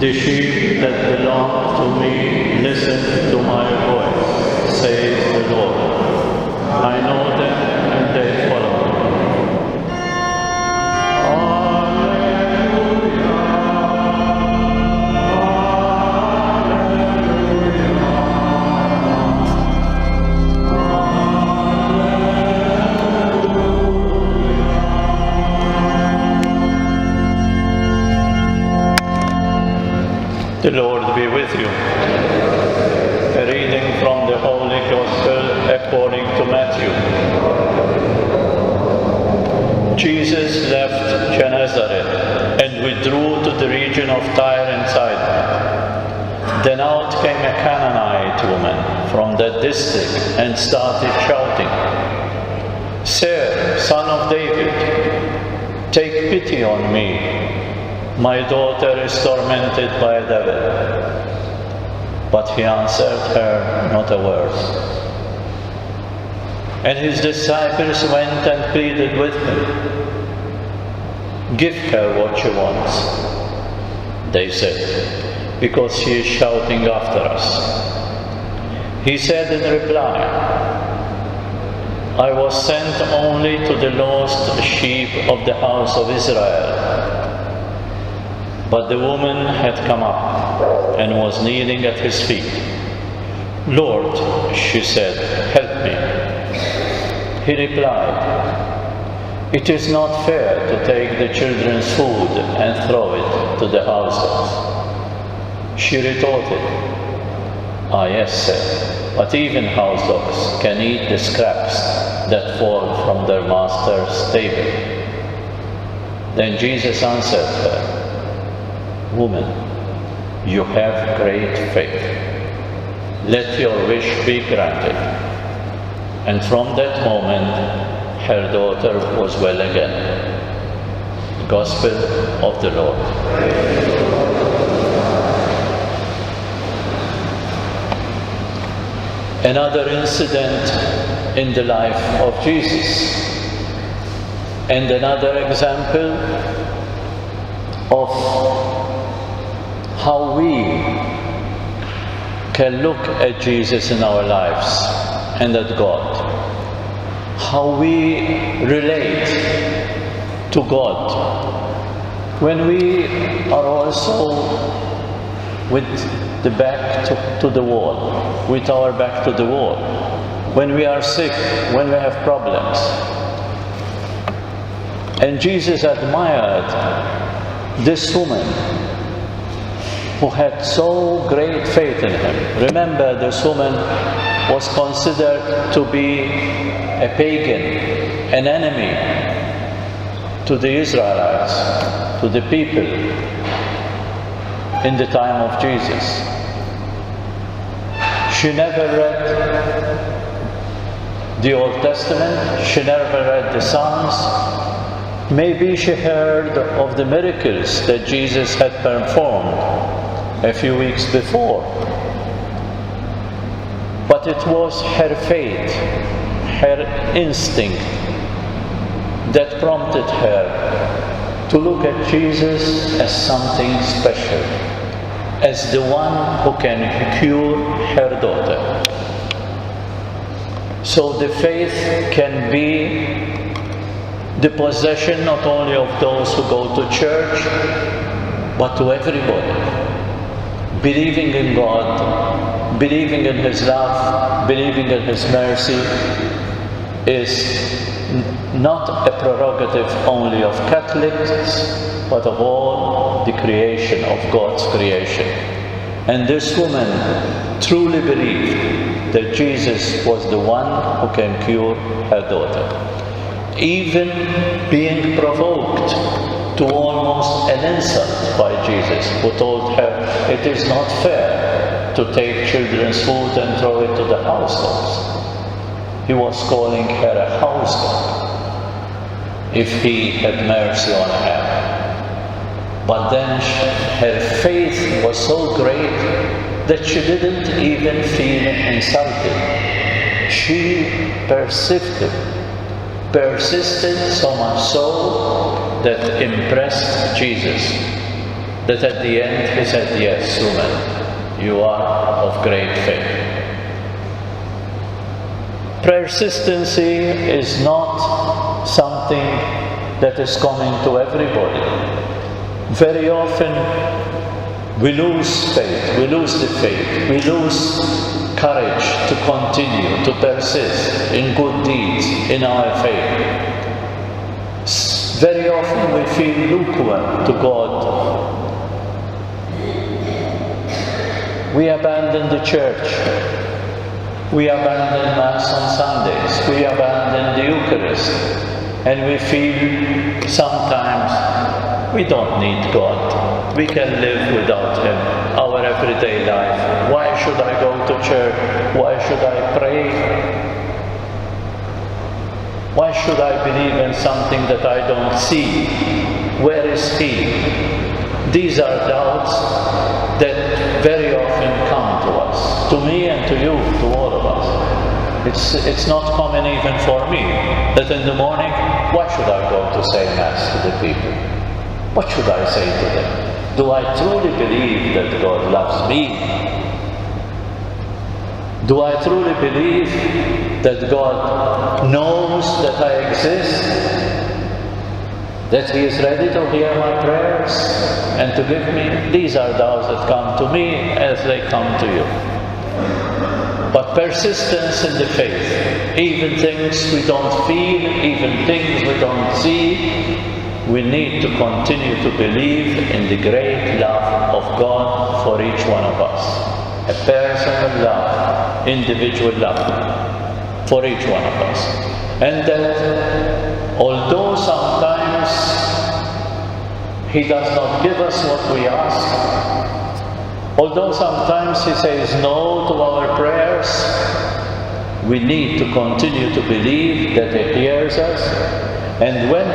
The sheep that belong to me listen to my voice, says the Lord. I know them and they follow me. The Lord be with you. A reading from the Holy Gospel according to Matthew. Jesus left Gennesaret and withdrew to the region of Tyre and Sidon. Then out came a Canaanite woman from that district and started shouting, "Sir, son of David, take pity on me. My daughter is tormented by a devil." But he answered her not a word. And his disciples went and pleaded with him, "Give her what she wants." They said, "Because she is shouting after us." He said in reply, "I was sent only to the lost sheep of the house of Israel." But the woman had come up and was kneeling at his feet. "Lord," she said, "help me." He replied, "It is not fair to take the children's food and throw it to the house dogs." She retorted, "Ah, yes, sir, but even house dogs can eat the scraps that fall from their master's table." Then Jesus answered her, "Woman, you have great faith. Let your wish be granted." And from that moment, her daughter was well again. Gospel of the Lord. Another incident in the life of Jesus, and another example of how we can look at Jesus in our lives and at God. How we relate to God when we are also with the back to the wall, with our back to the wall, when we are sick, when we have problems. And Jesus admired this woman who had so great faith in him. Remember, this woman was considered to be a pagan, an enemy to the Israelites, to the people in the time of Jesus. She never read the Old Testament, she never read the Psalms. Maybe she heard of the miracles that Jesus had performed a few weeks before. But it was her faith, her instinct, that prompted her to look at Jesus as something special, as the one who can cure her daughter. So the faith can be the possession not only of those who go to church, but to everybody. Believing in God, believing in His love, believing in His mercy is not a prerogative only of Catholics, but of all the creation, of God's creation. And this woman truly believed that Jesus was the one who can cure her daughter. Even being provoked to almost an insult by Jesus, who told her, "It is not fair to take children's food and throw it to the house dogs." He was calling her a house dog if he had mercy on her. But then her faith was so great that she didn't even feel insulted. She persisted so much so that impressed Jesus. that at the end he said, yes, woman, you are of great faith. Persistency is not something that is coming to everybody. Very often we lose faith, we lose the faith, we lose courage to continue, to persist in good deeds, in our faith. Very often we feel lukewarm to God. We abandon the church. We abandon Mass on Sundays. We abandon the Eucharist. And we feel sometimes we don't need God. We can live without Him, our everyday life. Why should I go to church? Why should I pray? Why should I believe in something that I don't see? Where is He? These are doubts that very often come to us, to me and to you, to all of us. It's not common even for me, that in the morning, why should I go to say Mass to the people? What should I say to them? Do I truly believe that God loves me? Do I truly believe that God knows that I exist? That He is ready to hear my prayers and to give me? These are doubts that come to me as they come to you. But persistence in the faith, even things we don't feel, even things we don't see, we need to continue to believe in the great love of God for each one of us. A personal love, individual love for each one of us. And that although sometimes He does not give us what we ask, although sometimes He says no to our prayers, we need to continue to believe that He hears us, and when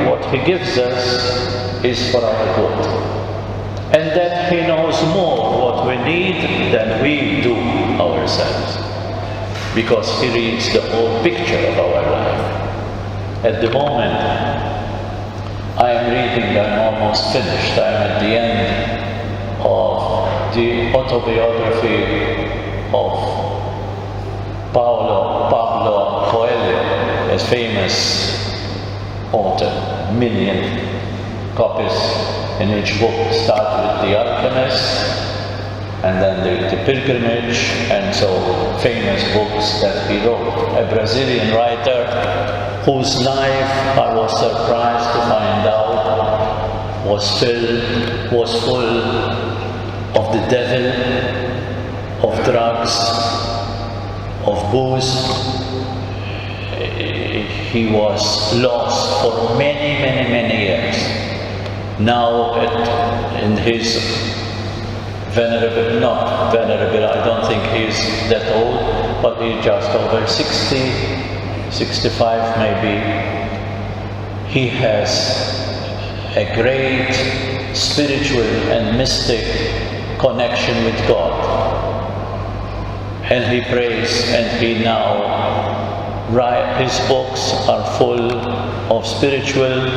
what He gives us is for our good. And that He knows more what we need than we do ourselves, because He reads the whole picture of our life. At the moment, I am reading, I'm almost finished, I'm at the end of the autobiography of Pablo Coelho, a famous author, million copies in each book. Start with The Alchemist, and then the Pilgrimage, and so famous books that he wrote. A Brazilian writer whose life, I was surprised to find out, was full of the devil, of drugs, of booze. He was lost for many years. Now in his not venerable, I don't think he's that old, but he's just over 60, 65 maybe. He has a great spiritual and mystic connection with God. And he prays, and he now his books are full of spiritual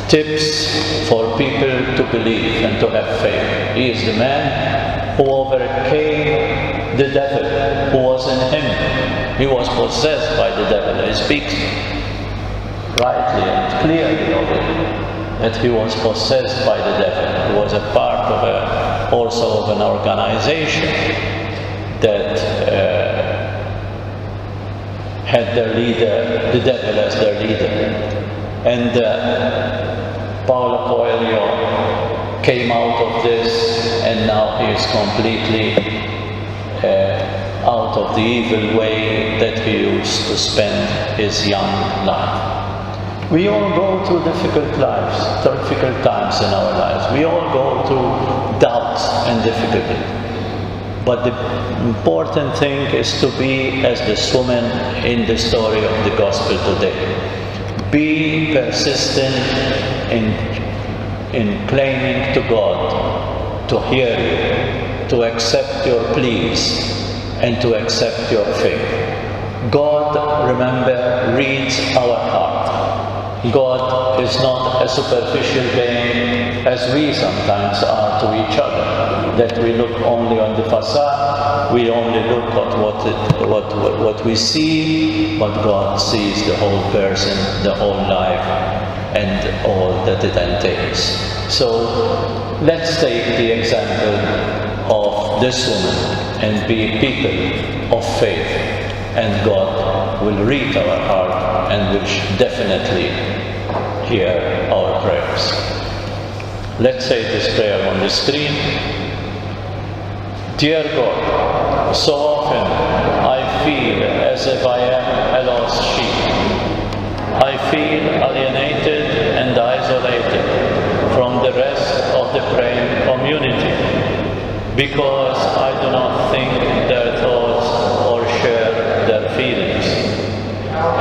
tips for people to believe and to have faith. He is the man who overcame the devil who was in him. He was possessed by the devil. He speaks rightly and clearly of it, that he was possessed by the devil. He was a part of also of an organization that had their leader, the devil as their leader. And Paulo Coelho came out of this, and now he is completely out of the evil way that he used to spend his young life. We all go through difficult times in our lives. We all go through doubts and difficulty. But the important thing is to be as this woman in the story of the Gospel today. Be persistent in claiming to God to hear you, to accept your pleas, and to accept your faith. God, remember, reads our heart. God is not a superficial being. as we sometimes are to each other, that we look only on the facade, we only look at what we see, but God sees the whole person, the whole life, and all that it entails. So let's take the example of this woman and be people of faith, and God will read our heart and will definitely hear our prayers. Let's say this prayer on the screen. Dear God, so often I feel as if I am a lost sheep. I feel alienated and isolated from the rest of the praying community because I do not think their thoughts or share their feelings.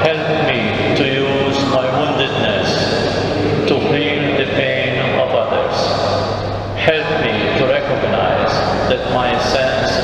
Help me to use my woundedness to heal the pain of others. Help me to recognize that my sense